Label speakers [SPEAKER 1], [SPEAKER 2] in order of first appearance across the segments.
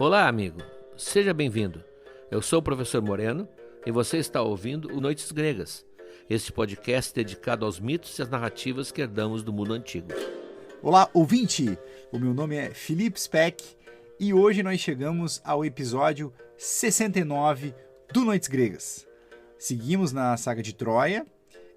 [SPEAKER 1] Olá, amigo. Seja bem-vindo. Eu sou o professor Moreno e você está ouvindo o Noites Gregas, este podcast dedicado aos mitos e às narrativas que herdamos do mundo antigo.
[SPEAKER 2] Olá, ouvinte! O meu nome é Felipe Speck e hoje nós chegamos ao episódio 69 do Noites Gregas. Seguimos na saga de Troia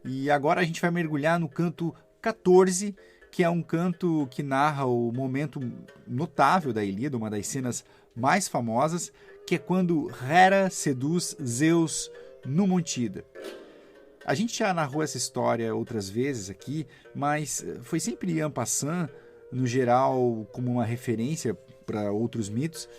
[SPEAKER 2] e agora a gente vai mergulhar no canto 14, que é um canto que narra o momento notável da Ilíada, uma das cenas mais famosas, que é quando Hera seduz Zeus no Monte Ida. A gente já narrou essa história outras vezes aqui, mas foi sempre en passant, no geral, como uma referência para outros mitos.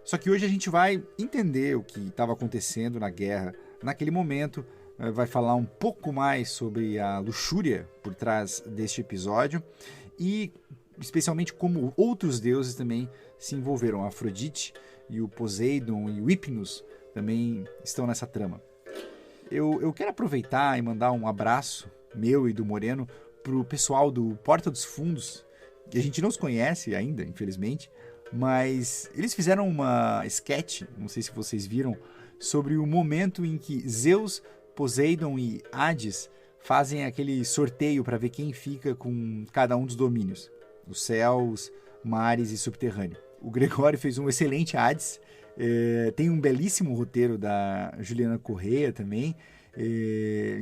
[SPEAKER 2] Só que hoje a gente vai entender o que estava acontecendo na guerra naquele momento, vai falar um pouco mais sobre a luxúria por trás deste episódio e especialmente como outros deuses também se envolveram. A Afrodite e o Poseidon e o Hypnos também estão nessa trama. Eu quero aproveitar e mandar um abraço meu e do Moreno para o pessoal do Porta dos Fundos, que a gente não os conhece ainda, infelizmente, mas eles fizeram uma sketch, não sei se vocês viram, sobre o momento em que Zeus, Poseidon e Hades fazem aquele sorteio para ver quem fica com cada um dos domínios, os céus, mares e subterrâneo. O Gregório fez um excelente Hades, tem um belíssimo roteiro da Juliana Correia também.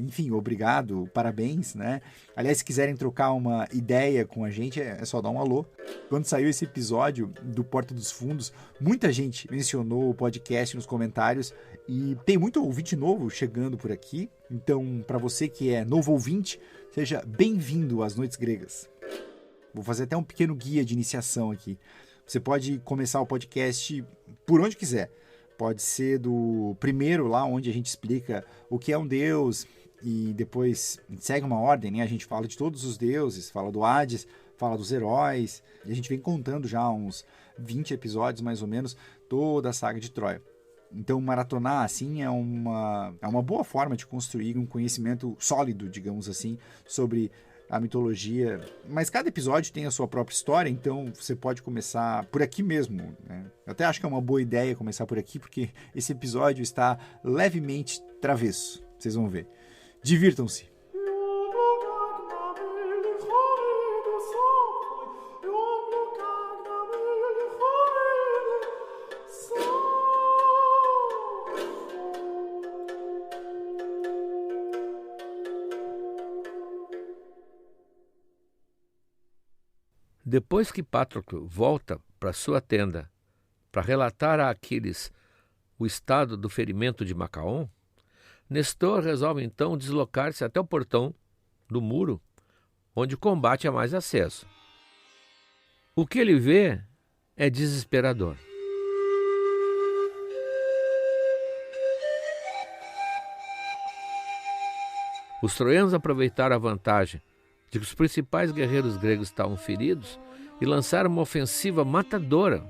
[SPEAKER 2] Enfim, obrigado, parabéns, né? Aliás, se quiserem trocar uma ideia com a gente, é só dar um alô. Quando saiu esse episódio do Porta dos Fundos, muita gente mencionou o podcast nos comentários e tem muito ouvinte novo chegando por aqui. Então, para você que é novo ouvinte, seja bem-vindo às Noites Gregas. Vou fazer até um pequeno guia de iniciação aqui. Você pode começar o podcast por onde quiser. Pode ser do primeiro, lá onde a gente explica o que é um deus e depois segue uma ordem, né? A gente fala de todos os deuses, fala do Hades, fala dos heróis, e a gente vem contando já uns 20 episódios, mais ou menos, toda a saga de Troia. Então, maratonar, assim, é uma boa forma de construir um conhecimento sólido, digamos assim, sobre a mitologia, mas cada episódio tem a sua própria história, então você pode começar por aqui mesmo, né? Eu até acho que é uma boa ideia começar por aqui, porque esse episódio está levemente travesso, vocês vão ver. Divirtam-se!
[SPEAKER 1] Depois que Patroclo volta para sua tenda para relatar a Aquiles o estado do ferimento de Macaon, Nestor resolve então deslocar-se até o portão do muro, onde o combate é mais aceso. O que ele vê é desesperador. Os troianos aproveitaram a vantagem de que os principais guerreiros gregos estavam feridos e lançaram uma ofensiva matadora,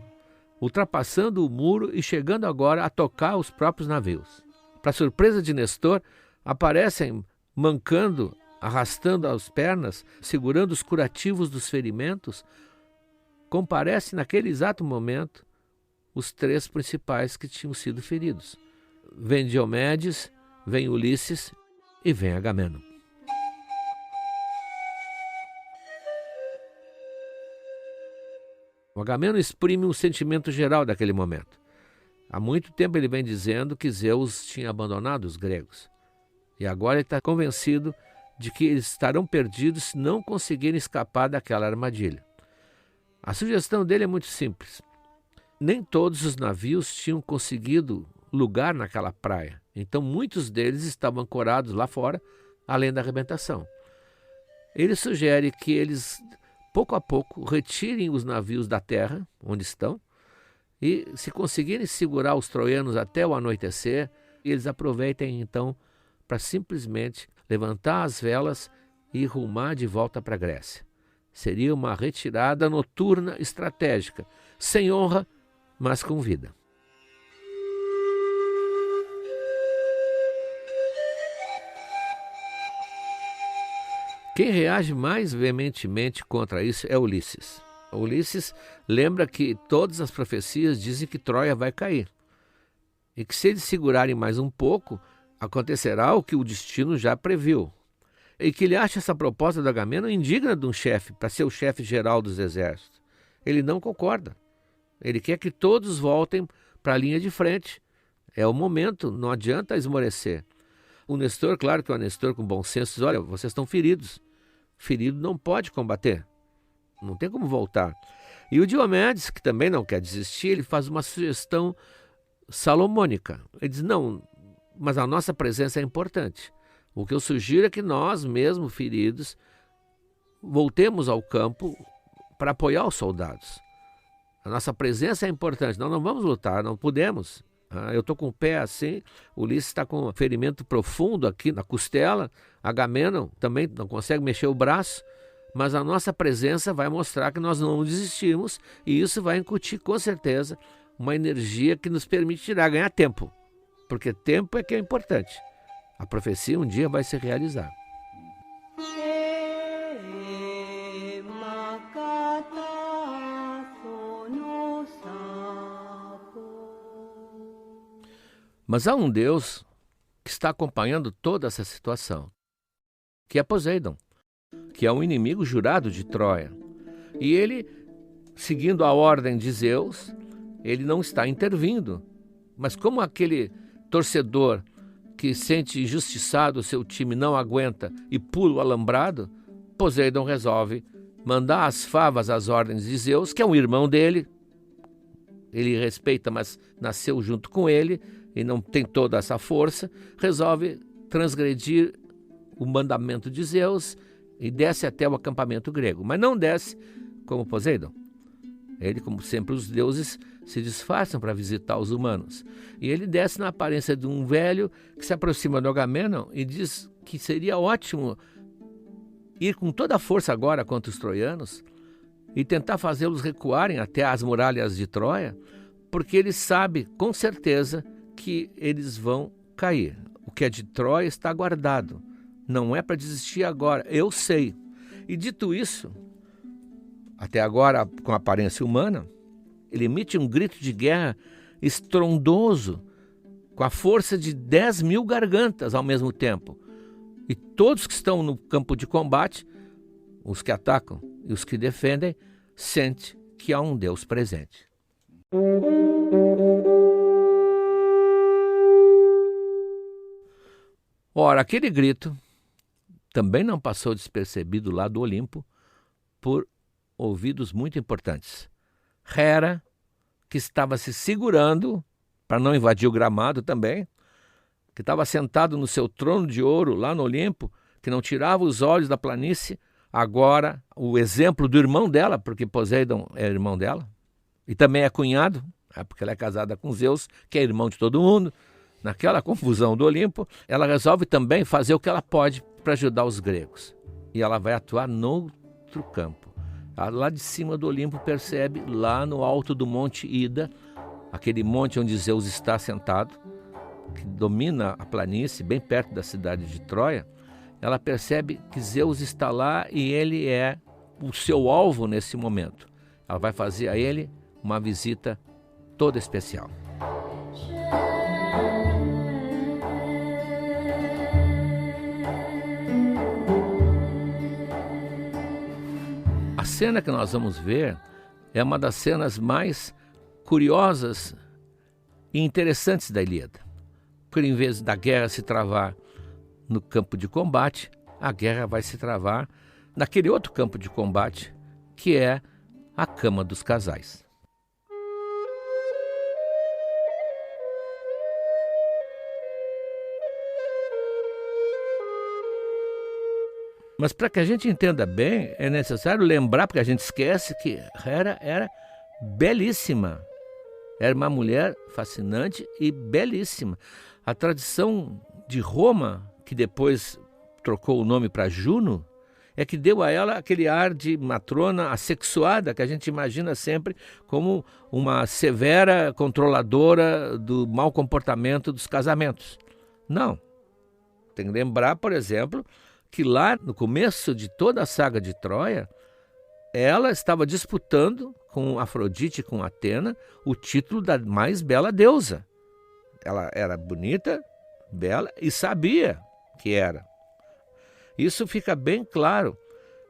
[SPEAKER 1] ultrapassando o muro e chegando agora a tocar os próprios navios. Para surpresa de Nestor, aparecem mancando, arrastando as pernas, segurando os curativos dos ferimentos, comparecem naquele exato momento os três principais que tinham sido feridos. Vem Diomedes, vem Ulisses e vem Agamemnon. O Agamemnon exprime um sentimento geral daquele momento. Há muito tempo ele vem dizendo que Zeus tinha abandonado os gregos. E agora ele está convencido de que eles estarão perdidos se não conseguirem escapar daquela armadilha. A sugestão dele é muito simples. Nem todos os navios tinham conseguido lugar naquela praia. Então muitos deles estavam ancorados lá fora, além da arrebentação. Ele sugere que eles, pouco a pouco, retirem os navios da terra, onde estão, e se conseguirem segurar os troianos até o anoitecer, eles aproveitem então para simplesmente levantar as velas e rumar de volta para a Grécia. Seria uma retirada noturna estratégica, sem honra, mas com vida. Quem reage mais veementemente contra isso é Ulisses. Ulisses lembra que todas as profecias dizem que Troia vai cair. E que se eles segurarem mais um pouco, acontecerá o que o destino já previu. E que ele acha essa proposta do Agamenon indigna de um chefe, para ser o chefe geral dos exércitos. Ele não concorda. Ele quer que todos voltem para a linha de frente. É o momento, não adianta esmorecer. O Nestor, claro que o Nestor com bom senso, diz, olha, vocês estão feridos. Ferido não pode combater. Não tem como voltar. E o Diomedes, que também não quer desistir, ele faz uma sugestão salomônica. Ele diz, não, mas a nossa presença é importante. O que eu sugiro é que nós, mesmo feridos, voltemos ao campo para apoiar os soldados. A nossa presença é importante. Nós não vamos lutar, não podemos. Eu estou com o pé assim, Ulisses está com um ferimento profundo aqui na costela, Agamenon também não consegue mexer o braço, mas a nossa presença vai mostrar que nós não desistimos e isso vai incutir com certeza uma energia que nos permitirá ganhar tempo, porque tempo é que é importante. A profecia um dia vai se realizar. Mas há um Deus que está acompanhando toda essa situação, que é Poseidon, que é um inimigo jurado de Troia. E ele, seguindo a ordem de Zeus, ele não está intervindo. Mas como aquele torcedor que sente injustiçado, o seu time não aguenta e pula o alambrado, Poseidon resolve mandar as favas às ordens de Zeus, que é um irmão dele. Ele respeita, mas nasceu junto com ele e não tem toda essa força, resolve transgredir o mandamento de Zeus e desce até o acampamento grego. Mas não desce como Poseidon. Ele, como sempre, os deuses se disfarçam para visitar os humanos. E ele desce na aparência de um velho que se aproxima do Agamenon e diz que seria ótimo ir com toda a força agora contra os troianos e tentar fazê-los recuarem até as muralhas de Troia, porque ele sabe com certeza que eles vão cair. O que é de Troia está guardado. Não é para desistir agora, eu sei. E dito isso, até agora com aparência humana, ele emite um grito de guerra estrondoso, com a força de 10.000 gargantas ao mesmo tempo. E todos que estão no campo de combate, os que atacam e os que defendem, sentem que há um Deus presente. Ora, aquele grito também não passou despercebido lá do Olimpo por ouvidos muito importantes. Hera, que estava se segurando para não invadir o gramado também, que estava sentado no seu trono de ouro lá no Olimpo, que não tirava os olhos da planície, agora o exemplo do irmão dela, porque Poseidon é irmão dela, e também é cunhado, porque ela é casada com Zeus, que é irmão de todo mundo. Naquela confusão do Olimpo, ela resolve também fazer o que ela pode para ajudar os gregos. E ela vai atuar noutro campo. Lá de cima do Olimpo percebe, lá no alto do Monte Ida, aquele monte onde Zeus está sentado, que domina a planície, bem perto da cidade de Troia, ela percebe que Zeus está lá e ele é o seu alvo nesse momento. Ela vai fazer a ele uma visita toda especial. A cena que nós vamos ver é uma das cenas mais curiosas e interessantes da Ilíada. Porque em vez da guerra se travar no campo de combate, a guerra vai se travar naquele outro campo de combate, que é a cama dos casais. Mas para que a gente entenda bem, é necessário lembrar, porque a gente esquece, que Hera era belíssima. Era uma mulher fascinante e belíssima. A tradição de Roma, que depois trocou o nome para Juno, é que deu a ela aquele ar de matrona assexuada, que a gente imagina sempre como uma severa controladora do mau comportamento dos casamentos. Não. Tem que lembrar, por exemplo, que lá no começo de toda a saga de Troia, ela estava disputando com Afrodite, com Atena, o título da mais bela deusa. Ela era bonita, bela e sabia que era. Isso fica bem claro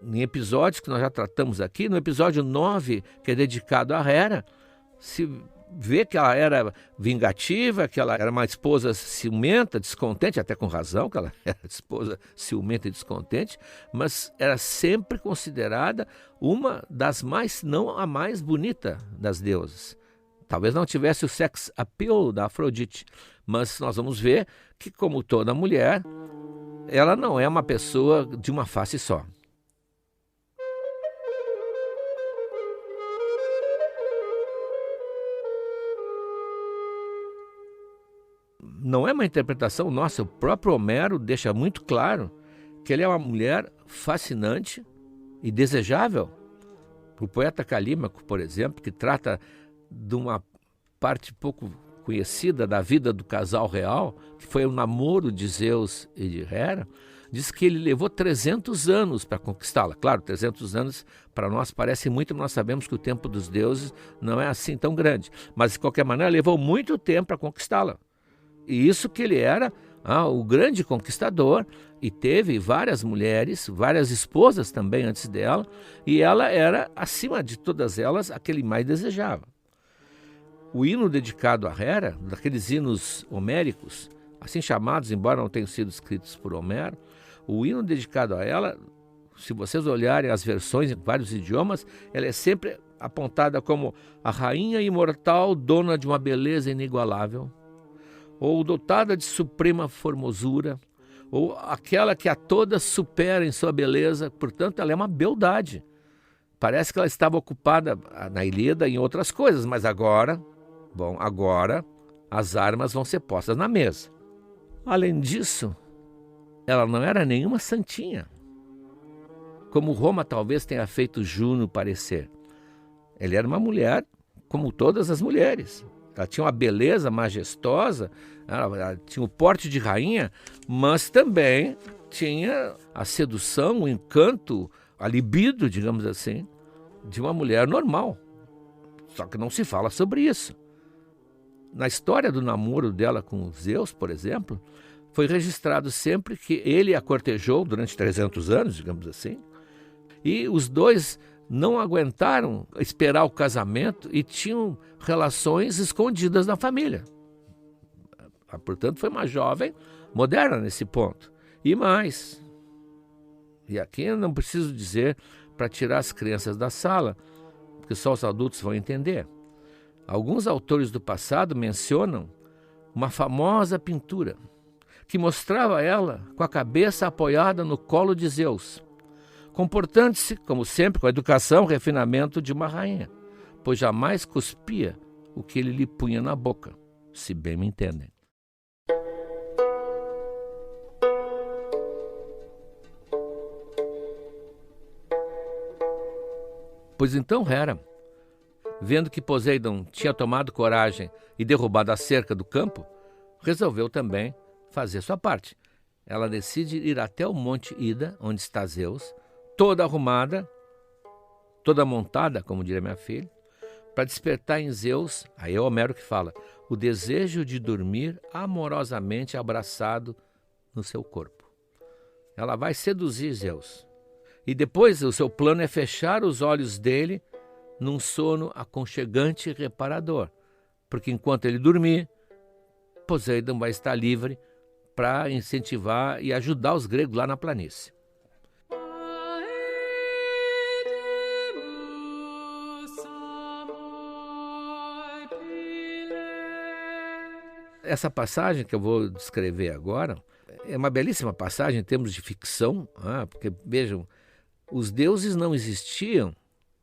[SPEAKER 1] em episódios que nós já tratamos aqui. No episódio 9, que é dedicado a Hera, se vê que ela era vingativa, que ela era uma esposa ciumenta, descontente, até com razão, que ela era esposa ciumenta e descontente, mas era sempre considerada uma das mais, não a mais bonita das deusas. Talvez não tivesse o sex appeal da Afrodite, mas nós vamos ver que, como toda mulher, ela não é uma pessoa de uma face só. Não é uma interpretação nossa, o próprio Homero deixa muito claro que ele é uma mulher fascinante e desejável. O poeta Calímaco, por exemplo, que trata de uma parte pouco conhecida da vida do casal real, que foi o namoro de Zeus e de Hera, diz que ele levou 300 anos para conquistá-la. Claro, 300 anos para nós parece muito, mas nós sabemos que o tempo dos deuses não é assim tão grande. Mas, de qualquer maneira, levou muito tempo para conquistá-la. E isso que ele era o grande conquistador, e teve várias mulheres, várias esposas também antes dela, e ela era, acima de todas elas, a que ele mais desejava. O hino dedicado a Hera, daqueles hinos homéricos, assim chamados, embora não tenham sido escritos por Homero, o hino dedicado a ela, se vocês olharem as versões em vários idiomas, ela é sempre apontada como a rainha imortal, dona de uma beleza inigualável, ou dotada de suprema formosura, ou aquela que a todas supera em sua beleza. Portanto, ela é uma beldade. Parece que ela estava ocupada na Ilíada em outras coisas, mas agora as armas vão ser postas na mesa. Além disso, ela não era nenhuma santinha, como Roma talvez tenha feito Juno parecer. Ela era uma mulher como todas as mulheres. Ela tinha uma beleza majestosa, ela tinha o porte de rainha, mas também tinha a sedução, o encanto, a libido, digamos assim, de uma mulher normal. Só que não se fala sobre isso. Na história do namoro dela com Zeus, por exemplo, foi registrado sempre que ele a cortejou durante 300 anos, digamos assim, e os dois não aguentaram esperar o casamento e tinham relações escondidas na família. Portanto, foi uma jovem moderna nesse ponto. E mais, e aqui eu não preciso dizer para tirar as crianças da sala, porque só os adultos vão entender. Alguns autores do passado mencionam uma famosa pintura que mostrava ela com a cabeça apoiada no colo de Zeus, comportando-se, como sempre, com a educação e refinamento de uma rainha, pois jamais cuspia o que ele lhe punha na boca, se bem me entendem. Pois então Hera, vendo que Poseidon tinha tomado coragem e derrubado a cerca do campo, resolveu também fazer sua parte. Ela decide ir até o monte Ida, onde está Zeus, toda arrumada, toda montada, como diria minha filha, para despertar em Zeus, aí é Homero que fala, o desejo de dormir amorosamente abraçado no seu corpo. Ela vai seduzir Zeus. E depois o seu plano é fechar os olhos dele num sono aconchegante e reparador, porque enquanto ele dormir, Poseidon vai estar livre para incentivar e ajudar os gregos lá na planície. Essa passagem que eu vou descrever agora é uma belíssima passagem em termos de ficção, porque, vejam, os deuses não existiam,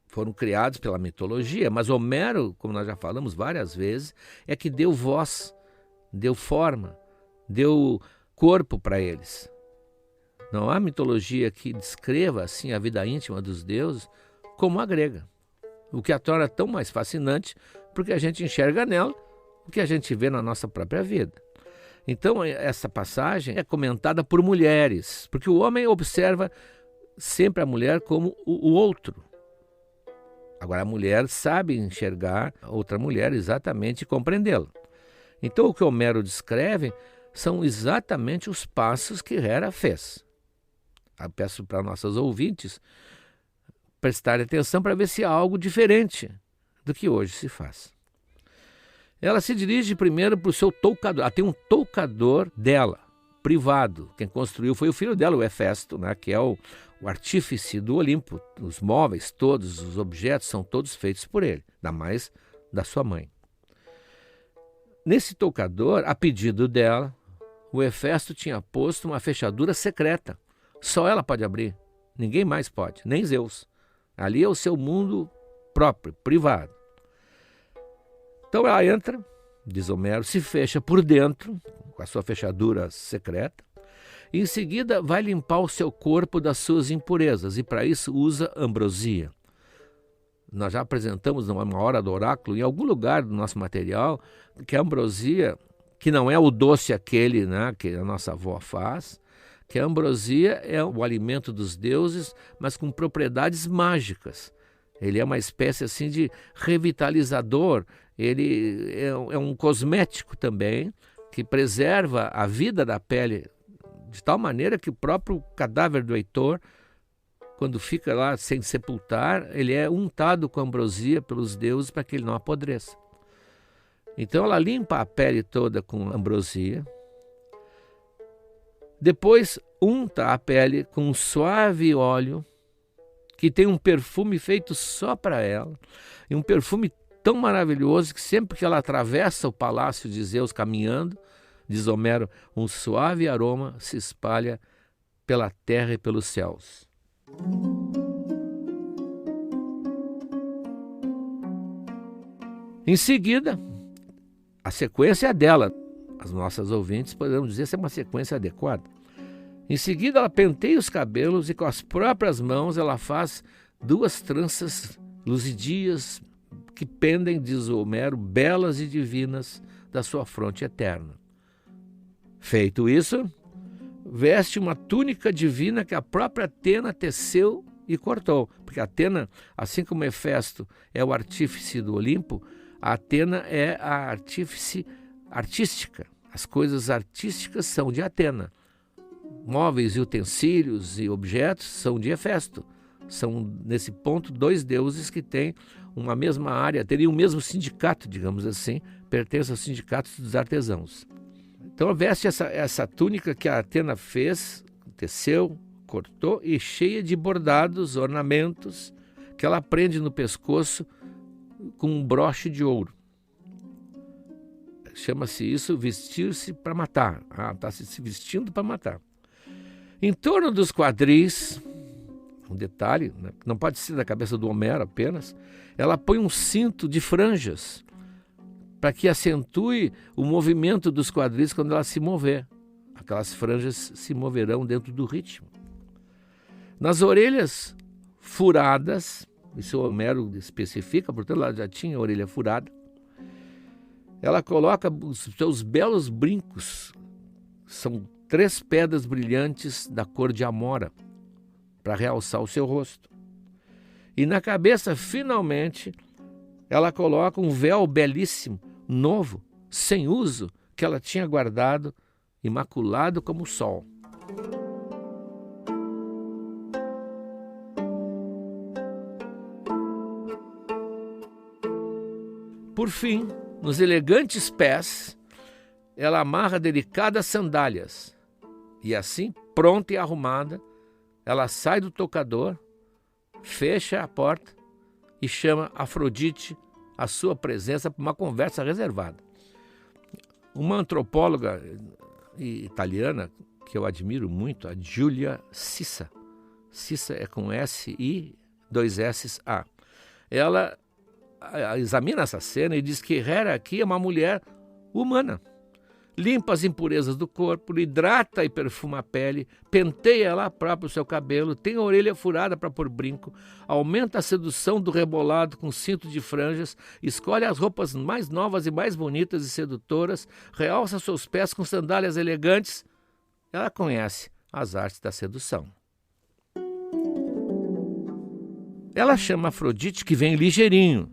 [SPEAKER 1] foram criados pela mitologia, mas Homero, como nós já falamos várias vezes, é que deu voz, deu forma, deu corpo para eles. Não há mitologia que descreva assim a vida íntima dos deuses como a grega, o que a torna tão mais fascinante, porque a gente enxerga nela o que a gente vê na nossa própria vida. Então, essa passagem é comentada por mulheres, porque o homem observa sempre a mulher como o outro, Agora, a mulher sabe enxergar outra mulher exatamente e compreendê-la. Então, o que Homero descreve são exatamente os passos que Hera fez. Eu peço para nossos ouvintes prestarem atenção para ver se há algo diferente do que hoje se faz. Ela se dirige primeiro para o seu toucador. Ela tem um toucador dela, privado. Quem construiu foi o filho dela, o Hefesto, né, que é o artífice do Olimpo. Os móveis todos, os objetos são todos feitos por ele, ainda mais da sua mãe. Nesse toucador, a pedido dela, o Hefesto tinha posto uma fechadura secreta. Só ela pode abrir, ninguém mais pode, nem Zeus. Ali é o seu mundo próprio, privado. Então ela entra, diz Homero, se fecha por dentro, com a sua fechadura secreta, e em seguida vai limpar o seu corpo das suas impurezas, e para isso usa ambrosia. Nós já apresentamos numa hora do oráculo, em algum lugar do nosso material, que a ambrosia, que não é o doce aquele, né, que a nossa avó faz, que a ambrosia é o alimento dos deuses, mas com propriedades mágicas. Ele é uma espécie assim de revitalizador, ele é um cosmético também, que preserva a vida da pele, de tal maneira que o próprio cadáver do Heitor, quando fica lá sem sepultar, ele é untado com ambrosia pelos deuses para que ele não apodreça. Então ela limpa a pele toda com ambrosia, depois unta a pele com um suave óleo, que tem um perfume feito só para ela, e um perfume tão maravilhoso que sempre que ela atravessa o palácio de Zeus caminhando, diz Homero, um suave aroma se espalha pela terra e pelos céus. Em seguida, a sequência é dela. As nossas ouvintes podemos dizer se é uma sequência adequada. Em seguida, ela penteia os cabelos e com as próprias mãos ela faz 2 tranças luzidias que pendem, diz o Homero, belas e divinas da sua fronte eterna. Feito isso, veste uma túnica divina que a própria Atena teceu e cortou. Porque a Atena, assim como Hefesto é o artífice do Olimpo, a Atena é a artífice artística. As coisas artísticas são de Atena. Móveis e utensílios e objetos são de Hefesto. São, nesse ponto, 2 deuses que têm uma mesma área, teriam o mesmo sindicato, digamos assim, pertence ao sindicato dos artesãos. Então veste essa túnica que a Atena fez, teceu, cortou e cheia de bordados, ornamentos, que ela prende no pescoço com um broche de ouro. Chama-se isso vestir-se para matar. Está se vestindo para matar. Em torno dos quadris, um detalhe, né, não pode ser da cabeça do Homero apenas, ela põe um cinto de franjas para que acentue o movimento dos quadris quando ela se mover. Aquelas franjas se moverão dentro do ritmo. Nas orelhas furadas, isso o Homero especifica, portanto ela já tinha a orelha furada, ela coloca os seus belos brincos, são 3 pedras brilhantes da cor de amora, para realçar o seu rosto. E na cabeça, finalmente, ela coloca um véu belíssimo, novo, sem uso, que ela tinha guardado, imaculado como o sol. Por fim, nos elegantes pés, ela amarra delicadas sandálias. E assim, pronta e arrumada, ela sai do toucador, fecha a porta e chama Afrodite à sua presença para uma conversa reservada. Uma antropóloga italiana que eu admiro muito, a Giulia Sissa. Sissa é com S-I, 2 S-A. Ela examina essa cena e diz que Hera aqui é uma mulher humana. Limpa as impurezas do corpo, hidrata e perfuma a pele, penteia ela própria o seu cabelo, tem a orelha furada para pôr brinco, aumenta a sedução do rebolado com cinto de franjas, escolhe as roupas mais novas e mais bonitas e sedutoras, realça seus pés com sandálias elegantes. Ela conhece as artes da sedução. Ela chama Afrodite que vem ligeirinho,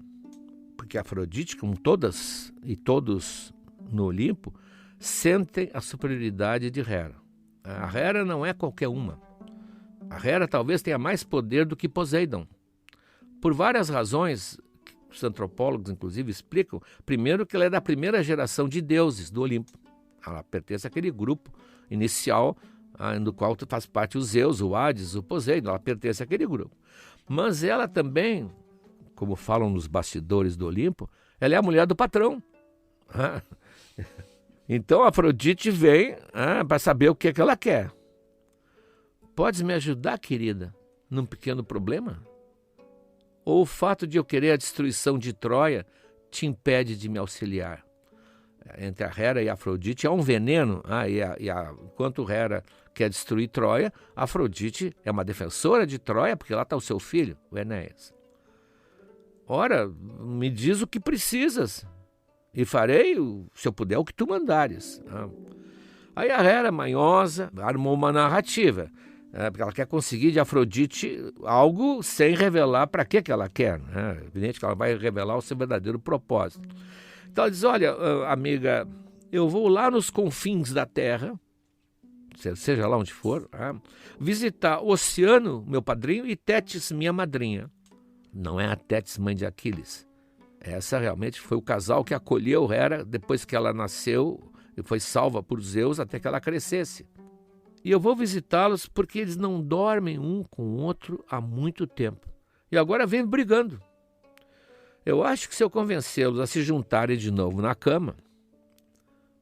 [SPEAKER 1] porque Afrodite, como todas e todos no Olimpo, sentem a superioridade de Hera. A Hera não é qualquer uma. A Hera talvez tenha mais poder do que Poseidon. Por várias razões, os antropólogos inclusive explicam. Primeiro que ela é da primeira geração de deuses do Olimpo. Ela pertence àquele grupo inicial do qual faz parte o Zeus, o Hades, o Poseidon. Ela pertence àquele grupo. Mas ela também, como falam nos bastidores do Olimpo, ela é a mulher do patrão. Então a Afrodite vem para saber o que é que ela quer. Podes me ajudar, querida, num pequeno problema? Ou o fato de eu querer a destruição de Troia te impede de me auxiliar? Entre a Hera e a Afrodite há um veneno. Enquanto Hera quer destruir Troia, a Afrodite é uma defensora de Troia, porque lá está o seu filho, o Enéas. Ora, me diz o que precisas, e farei, se eu puder, o que tu mandares. Aí a Hera, manhosa, armou uma narrativa, porque ela quer conseguir de Afrodite algo sem revelar para que ela quer. É evidente que ela vai revelar o seu verdadeiro propósito. Então ela diz, olha, amiga, eu vou lá nos confins da terra, seja lá onde for, visitar Oceano, meu padrinho, e Tétis, minha madrinha. Não é a Tétis, mãe de Aquiles. Essa realmente foi o casal que acolheu Hera depois que ela nasceu e foi salva por Zeus até que ela crescesse. E eu vou visitá-los porque eles não dormem um com o outro há muito tempo. E agora vêm brigando. Eu acho que se eu convencê-los a se juntarem de novo na cama,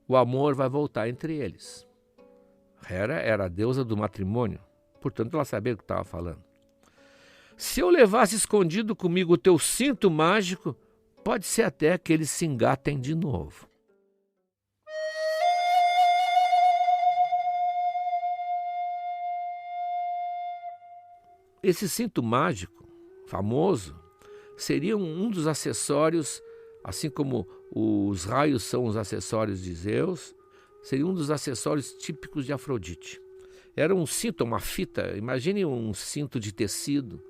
[SPEAKER 1] o amor vai voltar entre eles. Hera era a deusa do matrimônio, portanto ela sabia o que estava falando. Se eu levasse escondido comigo o teu cinto mágico, pode ser até que eles se engatem de novo. Esse cinto mágico, famoso, seria um dos acessórios, assim como os raios são os acessórios de Zeus, seria um dos acessórios típicos de Afrodite. Era um cinto, uma fita, imagine um cinto de tecido,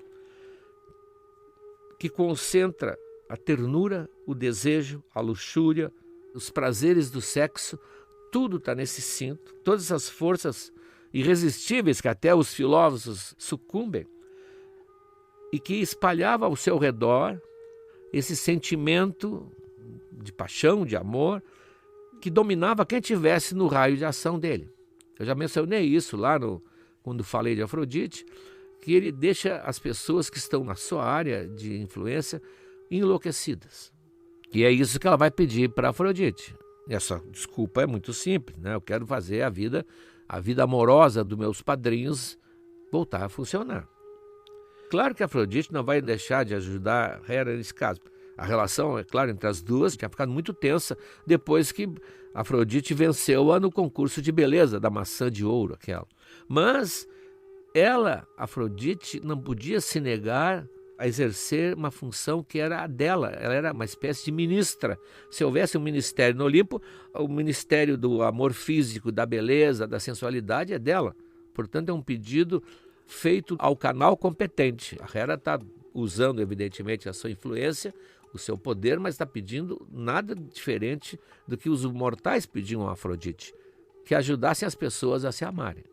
[SPEAKER 1] que concentra a ternura, o desejo, a luxúria, os prazeres do sexo, tudo está nesse cinto, todas essas forças irresistíveis que até os filósofos sucumbem, e que espalhava ao seu redor esse sentimento de paixão, de amor, que dominava quem estivesse no raio de ação dele. Eu já mencionei isso lá quando falei de Afrodite, que ele deixa as pessoas que estão na sua área de influência enlouquecidas. E é isso que ela vai pedir para Afrodite. E essa desculpa é muito simples, né? Eu quero fazer a vida amorosa dos meus padrinhos voltar a funcionar. Claro que Afrodite não vai deixar de ajudar Hera nesse caso. A relação, é claro, entre as duas tinha ficado muito tensa depois que Afrodite venceu-a no concurso de beleza da maçã de ouro, aquela. Mas ela, Afrodite, não podia se negar a exercer uma função que era a dela. Ela era uma espécie de ministra. Se houvesse um ministério no Olimpo, o ministério do amor físico, da beleza, da sensualidade é dela. Portanto, é um pedido feito ao canal competente. A Hera está usando, evidentemente, a sua influência, o seu poder, mas está pedindo nada diferente do que os mortais pediam a Afrodite, que ajudassem as pessoas a se amarem.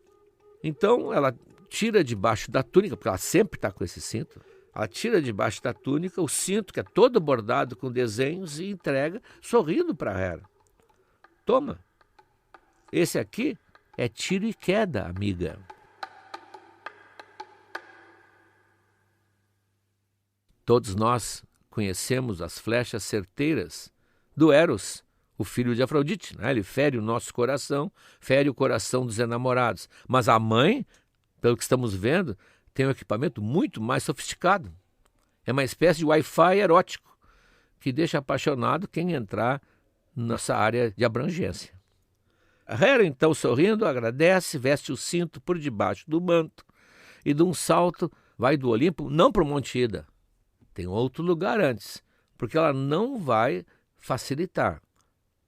[SPEAKER 1] Então, ela tira debaixo da túnica, porque ela sempre está com esse cinto, ela tira debaixo da túnica o cinto, que é todo bordado com desenhos, e entrega, sorrindo para Hera. Toma, esse aqui é tiro e queda, amiga. Todos nós conhecemos as flechas certeiras do Eros, o filho de Afrodite, né? Ele fere o nosso coração, fere o coração dos enamorados. Mas a mãe, pelo que estamos vendo, tem um equipamento muito mais sofisticado. É uma espécie de Wi-Fi erótico, que deixa apaixonado quem entrar nessa área de abrangência. A Hera, então, sorrindo, agradece, veste o cinto por debaixo do manto e de um salto vai do Olimpo, não para o Monte Ida. Tem outro lugar antes, porque ela não vai facilitar.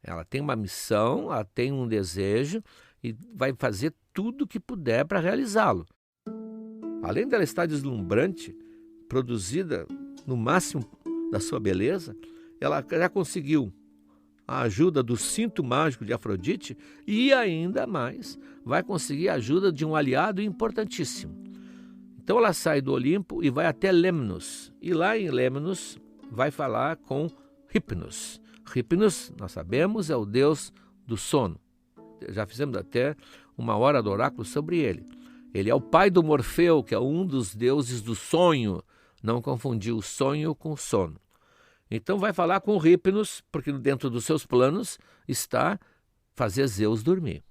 [SPEAKER 1] Ela tem uma missão, ela tem um desejo e vai fazer tudo o que puder para realizá-lo. Além dela estar deslumbrante, produzida no máximo da sua beleza, ela já conseguiu a ajuda do cinto mágico de Afrodite e ainda mais vai conseguir a ajuda de um aliado importantíssimo. Então ela sai do Olimpo e vai até Lemnos. E lá em Lemnos vai falar com Hypnos. Hypnos, nós sabemos, é o deus do sono. Já fizemos até uma hora do oráculo sobre ele. Ele é o pai do Morfeu, que é um dos deuses do sonho. Não confundir o sonho com o sono. Então vai falar com Hypnos, porque dentro dos seus planos está fazer Zeus dormir.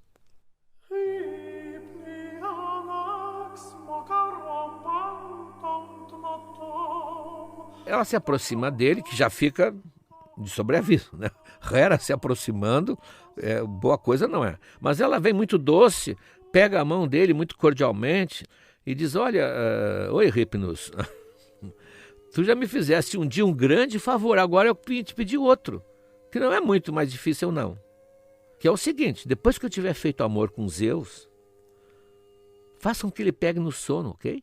[SPEAKER 1] Ela se aproxima dele, que já fica de sobreaviso, né? Hera se aproximando, boa coisa não é. Mas ela vem muito doce, pega a mão dele muito cordialmente e diz, olha, oi Hypnos, tu já me fizeste um dia um grande favor, agora eu te pedi outro, que não é muito mais difícil não. Que é o seguinte, depois que eu tiver feito amor com Zeus, faça com que ele pegue no sono, ok?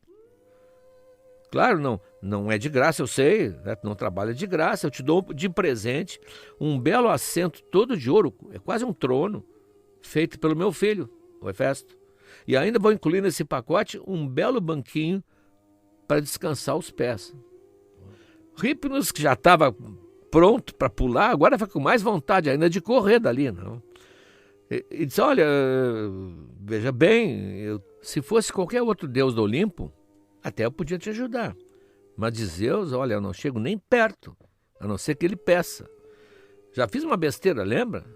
[SPEAKER 1] Claro, não é de graça, eu sei, né? Não trabalha de graça, eu te dou de presente um belo assento todo de ouro, é quase um trono, feito pelo meu filho, o Hefesto. E ainda vou incluir nesse pacote um belo banquinho para descansar os pés. Hypnos, que já estava pronto para pular, agora vai com mais vontade ainda de correr dali. Não? E disse, olha, veja bem, se fosse qualquer outro deus do Olimpo, até eu podia te ajudar. Mas de Zeus, olha, eu não chego nem perto, a não ser que ele peça. Já fiz uma besteira, lembra?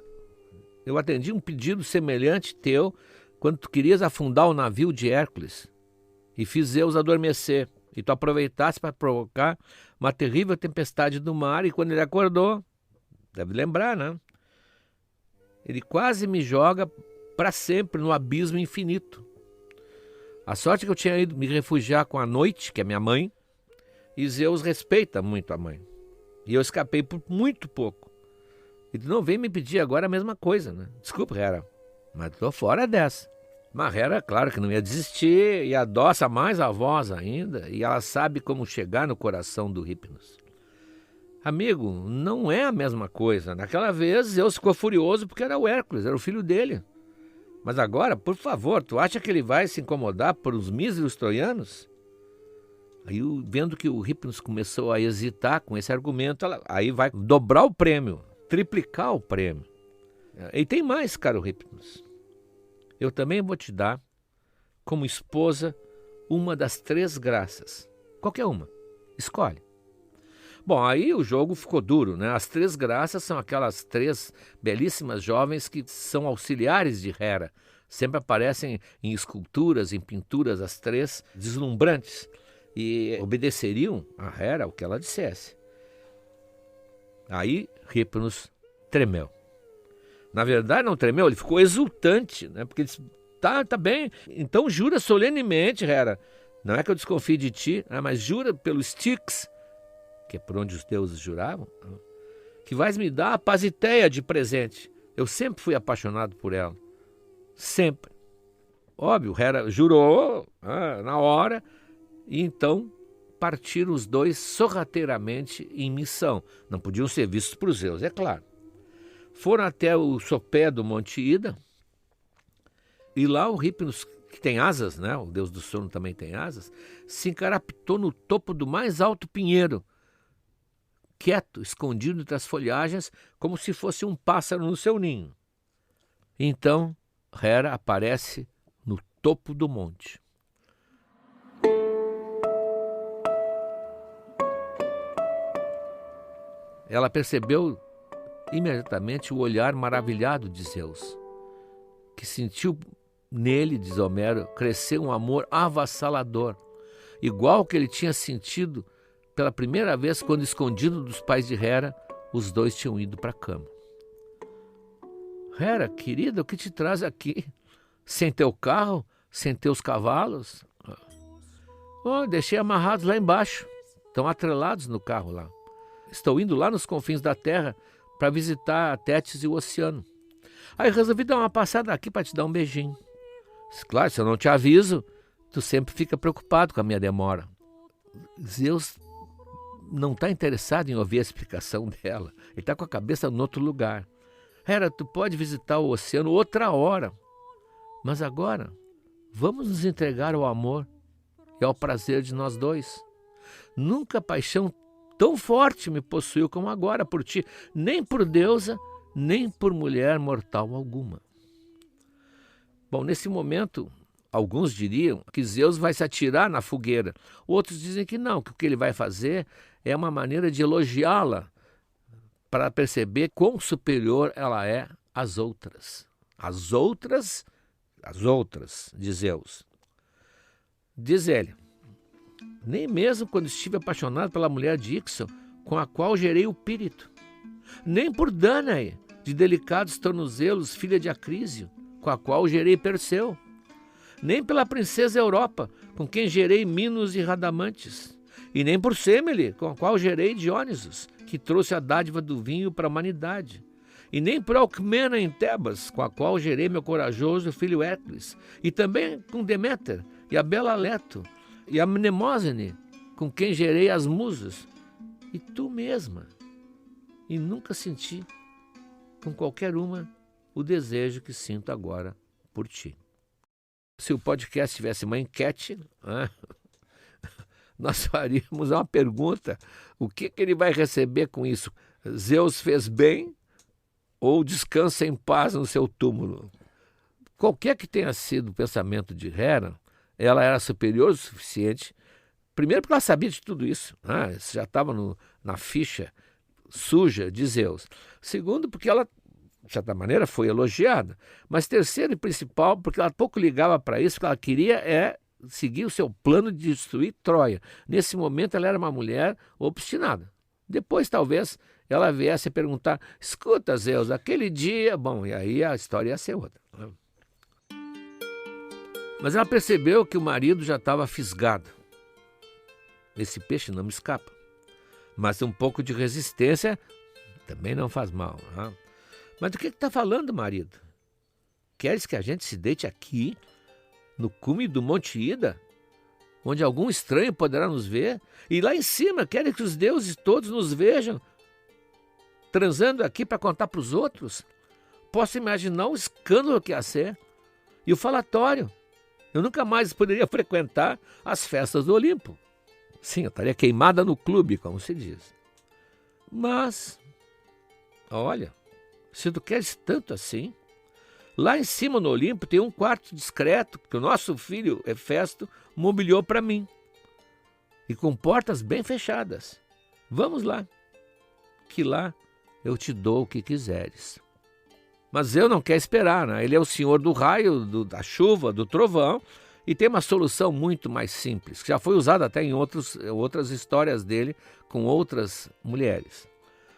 [SPEAKER 1] Eu atendi um pedido semelhante teu quando tu querias afundar o navio de Hércules e fiz Zeus adormecer. E tu aproveitasse para provocar uma terrível tempestade do mar e quando ele acordou, deve lembrar, né? Ele quase me joga para sempre no abismo infinito. A sorte é que eu tinha ido me refugiar com a Noite, que é minha mãe, e Zeus respeita muito a mãe. E eu escapei por muito pouco. E tu não vem me pedir agora a mesma coisa, né? Desculpa, Hera, mas tô fora dessa. Mas Hera, claro que não ia desistir, e adoça mais a voz ainda, e ela sabe como chegar no coração do Hypnos. Amigo, não é a mesma coisa. Naquela vez, Zeus ficou furioso porque era o Hércules, era o filho dele. Mas agora, por favor, tu acha que ele vai se incomodar por os míseros troianos? Aí, vendo que o Hypnos começou a hesitar com esse argumento, aí vai dobrar o prêmio, triplicar o prêmio. E tem mais, caro Hypnos. Eu também vou te dar, como esposa, uma das 3 graças. Qualquer uma. Escolhe. Bom, aí o jogo ficou duro, né? As 3 graças são aquelas 3 belíssimas jovens que são auxiliares de Hera. Sempre aparecem em esculturas, em pinturas, as 3 deslumbrantes. E obedeceriam a Hera o que ela dissesse. Aí Hypnos tremeu. Na verdade não tremeu, ele ficou exultante, né? Porque ele disse, tá bem, então jura solenemente, Hera. Não é que eu desconfie de ti, mas jura pelo Styx, que é por onde os deuses juravam, que vais me dar a Pasiteia de presente. Eu sempre fui apaixonado por ela. Sempre. Óbvio, Hera jurou na hora, e então partiram os dois sorrateiramente em missão. Não podiam ser vistos por Zeus, é claro. Foram até o sopé do Monte Ida, e lá o Hypnos, que tem asas, né? O deus do sono também tem asas, se encarapitou no topo do mais alto pinheiro, quieto, escondido entre as folhagens, como se fosse um pássaro no seu ninho. Então, Hera aparece no topo do monte. Ela percebeu imediatamente o olhar maravilhado de Zeus, que sentiu nele, diz Homero, crescer um amor avassalador, igual que ele tinha sentido pela primeira vez quando, escondido dos pais de Hera, os dois tinham ido para a cama. Hera, querida, o que te traz aqui? Sem teu carro? Sem teus cavalos? Deixei amarrados lá embaixo. Estão atrelados no carro lá. Estou indo lá nos confins da terra para visitar a Tétis e o oceano. Aí resolvi dar uma passada aqui para te dar um beijinho. Claro, se eu não te aviso, tu sempre fica preocupado com a minha demora. Zeus não está interessado em ouvir a explicação dela. Ele está com a cabeça em outro lugar. Hera, tu pode visitar o oceano outra hora, mas agora vamos nos entregar ao amor e ao prazer de nós dois. Nunca paixão tão forte me possuiu como agora por ti, nem por deusa, nem por mulher mortal alguma. Bom, nesse momento, alguns diriam que Zeus vai se atirar na fogueira. Outros dizem que não, que o que ele vai fazer é uma maneira de elogiá-la para perceber quão superior ela é às outras. As outras, de Zeus. Diz ele, nem mesmo quando estive apaixonado pela mulher de Íxon, com a qual gerei o Pírito, nem por Danae, de delicados tornozelos, filha de Acrísio, com a qual gerei Perseu, nem pela princesa Europa, com quem gerei Minos e Radamantes, e nem por Semele, com a qual gerei Dionisos, que trouxe a dádiva do vinho para a humanidade, e nem por Alcmena em Tebas, com a qual gerei meu corajoso filho Hércules, e também com Deméter e a bela Leto, e a Mnemosine, com quem gerei as musas, e tu mesma, e nunca senti com qualquer uma o desejo que sinto agora por ti. Se o podcast tivesse uma enquete, nós faríamos uma pergunta: o que ele vai receber com isso? Zeus fez bem ou descansa em paz no seu túmulo? Qualquer que tenha sido o pensamento de Hera, ela era superior o suficiente, primeiro porque ela sabia de tudo isso, isso já estava na ficha suja de Zeus. Segundo, porque ela, de certa maneira, foi elogiada. Mas terceiro e principal, porque ela pouco ligava para isso, o que ela queria é seguir o seu plano de destruir Troia. Nesse momento ela era uma mulher obstinada. Depois talvez ela viesse a perguntar, escuta Zeus, aquele dia... Bom, e aí a história ia ser outra. Mas ela percebeu que o marido já estava fisgado. Esse peixe não me escapa. Mas um pouco de resistência também não faz mal. Mas do que está falando, marido? Queres que a gente se deite aqui, no cume do Monte Ida, onde algum estranho poderá nos ver? E lá em cima, queres que os deuses todos nos vejam, transando aqui para contar para os outros? Posso imaginar o escândalo que ia ser. E o falatório. Eu nunca mais poderia frequentar as festas do Olimpo. Sim, eu estaria queimada no clube, como se diz. Mas, olha, se tu queres tanto assim, lá em cima no Olimpo tem um quarto discreto que o nosso filho Hefesto mobiliou para mim. E com portas bem fechadas. Vamos lá, que lá eu te dou o que quiseres. Mas eu não quero esperar, né? Ele é o senhor do raio, da chuva, do trovão, e tem uma solução muito mais simples, que já foi usada até em outras histórias dele com outras mulheres.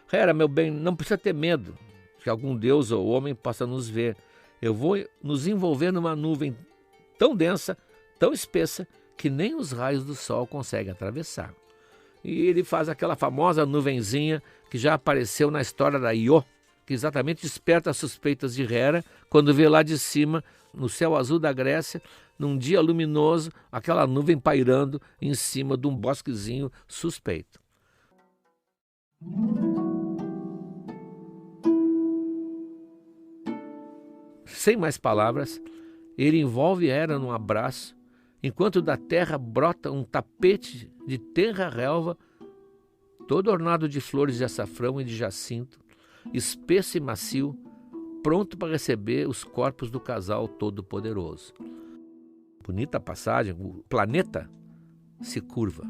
[SPEAKER 1] Hera, meu bem, não precisa ter medo que algum deus ou homem possa nos ver. Eu vou nos envolver numa nuvem tão densa, tão espessa, que nem os raios do sol conseguem atravessar. E ele faz aquela famosa nuvenzinha que já apareceu na história da Io, que exatamente desperta as suspeitas de Hera quando vê lá de cima, no céu azul da Grécia, num dia luminoso, aquela nuvem pairando em cima de um bosquezinho suspeito. Sem mais palavras, ele envolve Hera num abraço, enquanto da terra brota um tapete de tenra relva, todo ornado de flores de açafrão e de jacinto, espesso e macio, pronto para receber os corpos do casal todo-poderoso. Bonita passagem, o planeta se curva.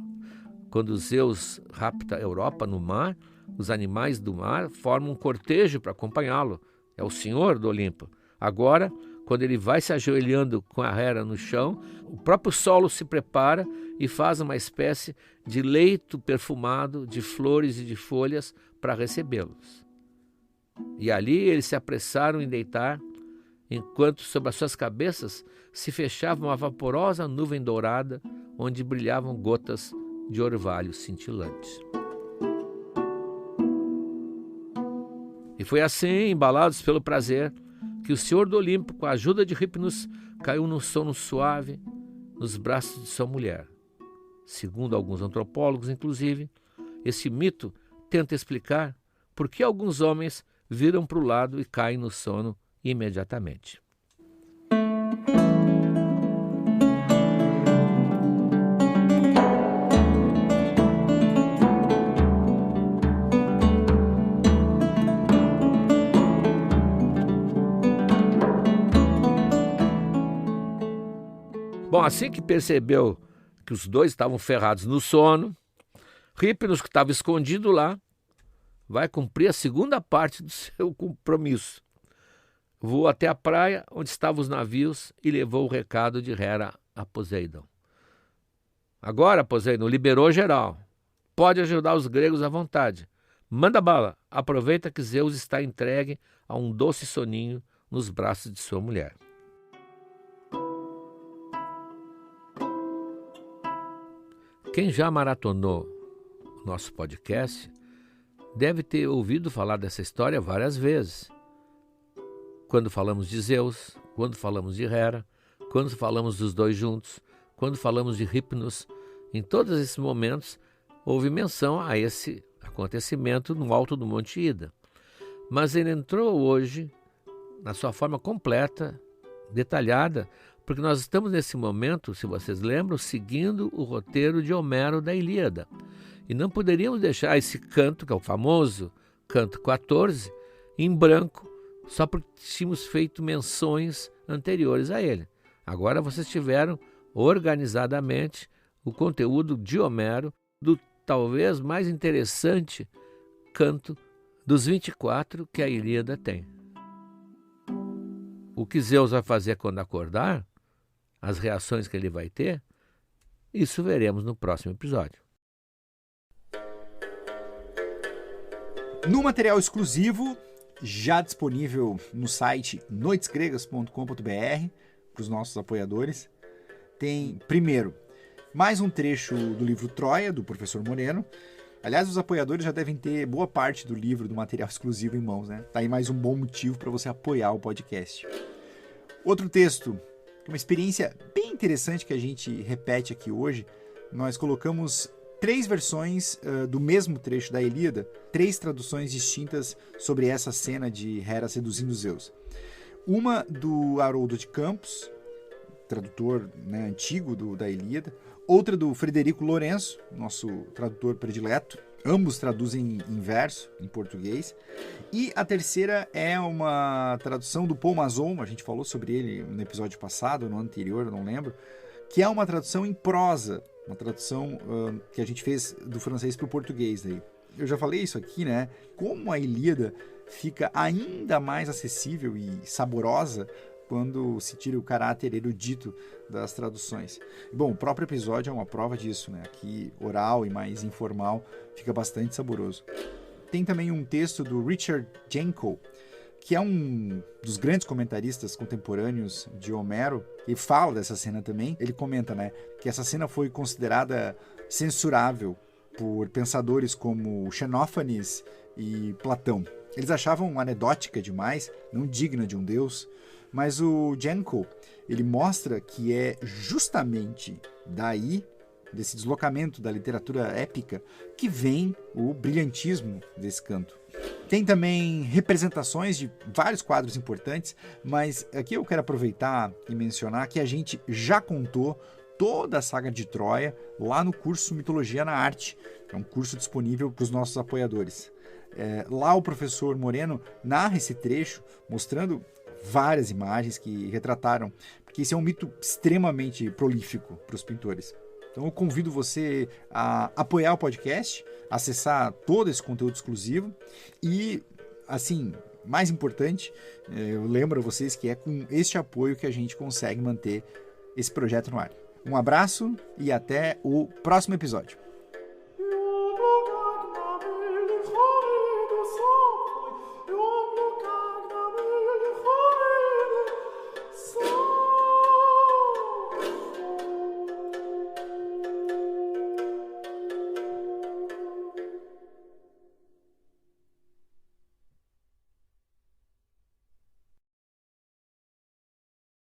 [SPEAKER 1] Quando Zeus rapta a Europa no mar, os animais do mar formam um cortejo para acompanhá-lo. É o senhor do Olimpo. Agora, quando ele vai se ajoelhando com a Hera no chão, o próprio solo se prepara e faz uma espécie de leito perfumado de flores e de folhas para recebê-los. E ali eles se apressaram em deitar, enquanto sobre as suas cabeças se fechava uma vaporosa nuvem dourada, onde brilhavam gotas de orvalho cintilantes. E foi assim, embalados pelo prazer, que o senhor do Olimpo, com a ajuda de Hipnos, caiu num sono suave nos braços de sua mulher. Segundo alguns antropólogos, inclusive, esse mito tenta explicar por que alguns homens viram para o lado e caem no sono imediatamente. Bom, assim que percebeu que os dois estavam ferrados no sono, Hypnos, que estava escondido lá, vai cumprir a segunda parte do seu compromisso. Voou até a praia onde estavam os navios e levou o recado de Hera a Poseidon. Agora, Poseidon, liberou geral. Pode ajudar os gregos à vontade. Manda bala. Aproveita que Zeus está entregue a um doce soninho nos braços de sua mulher. Quem já maratonou o nosso podcast deve ter ouvido falar dessa história várias vezes. Quando falamos de Zeus, quando falamos de Hera, quando falamos dos dois juntos, quando falamos de Hypnos, em todos esses momentos houve menção a esse acontecimento no alto do Monte Ida. Mas ele entrou hoje na sua forma completa, detalhada, porque nós estamos nesse momento, se vocês lembram, seguindo o roteiro de Homero da Ilíada. E não poderíamos deixar esse canto, que é o famoso canto 14, em branco, só porque tínhamos feito menções anteriores a ele. Agora vocês tiveram organizadamente o conteúdo de Homero, do talvez mais interessante canto dos 24 que a Ilíada tem. O que Zeus vai fazer quando acordar, as reações que ele vai ter, isso veremos no próximo episódio.
[SPEAKER 2] No material exclusivo, já disponível no site noitesgregas.com.br, para os nossos apoiadores, tem, primeiro, mais um trecho do livro Troia, do professor Moreno. Aliás, os apoiadores já devem ter boa parte do livro, do material exclusivo em mãos, né? Tá aí mais um bom motivo para você apoiar o podcast. Outro texto, uma experiência bem interessante que a gente repete aqui hoje. Nós colocamos 3 versões do mesmo trecho da Ilíada, 3 traduções distintas sobre essa cena de Hera seduzindo Zeus. Uma do Haroldo de Campos, tradutor, né, antigo da Ilíada. Outra do Frederico Lourenço, nosso tradutor predileto. Ambos traduzem em verso, em português. E a terceira é uma tradução do Paul Mazon, a gente falou sobre ele no episódio passado, no anterior, eu não lembro, que é uma tradução em prosa, uma tradução que a gente fez do francês para o português. Daí. Eu já falei isso aqui, né? Como a Ilíada fica ainda mais acessível e saborosa quando se tira o caráter erudito das traduções. Bom, o próprio episódio é uma prova disso, né? Aqui, oral e mais informal, fica bastante saboroso. Tem também um texto do Richard Janko, que é um dos grandes comentaristas contemporâneos de Homero, e fala dessa cena também. Ele comenta, né, que essa cena foi considerada censurável por pensadores como Xenófanes e Platão. Eles achavam anedótica demais, não digna de um deus. Mas o Janko, ele mostra que é justamente daí, desse deslocamento da literatura épica, que vem o brilhantismo desse canto. Tem também representações de vários quadros importantes, mas aqui eu quero aproveitar e mencionar que a gente já contou toda a saga de Troia lá no curso Mitologia na Arte. É um curso disponível para os nossos apoiadores. Lá o professor Moreno narra esse trecho, mostrando várias imagens que retrataram, porque esse é um mito extremamente prolífico para os pintores. Então eu convido você a apoiar o podcast, acessar todo esse conteúdo exclusivo e, assim, mais importante, eu lembro a vocês que é com este apoio que a gente consegue manter esse projeto no ar. Um abraço e até o próximo episódio.